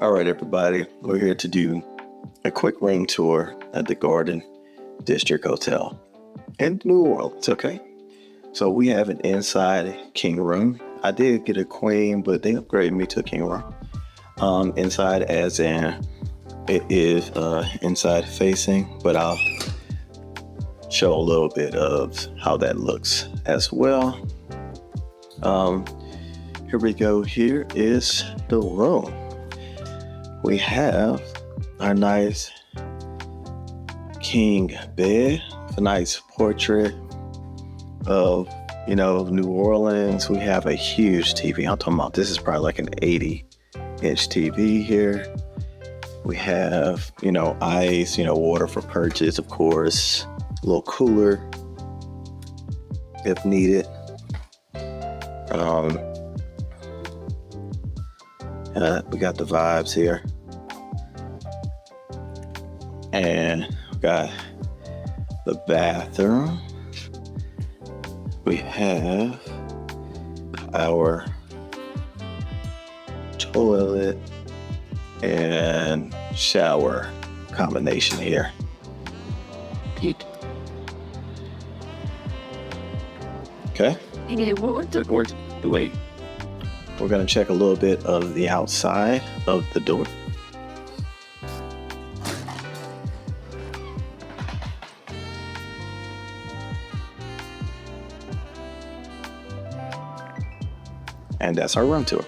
All right, everybody, we're here to do a quick room tour at the Garden District Hotel in New Orleans, okay? So we have an inside king room. I did get a queen, but they upgraded me to a king room. Inside as in, it is inside facing, but I'll show a little bit of how that looks as well. Here we go. Here is the room. We have our nice king bed, a nice portrait of, New Orleans. We have a huge TV. I'm talking about this is probably like an 80-inch TV here. We have, ice, water for purchase, of course, a little cooler if needed. We got the vibes here. And we got the bathroom. We have our toilet and shower combination here. Okay. Wait. We're going to check a little bit of the outside of the door. And that's our room tour.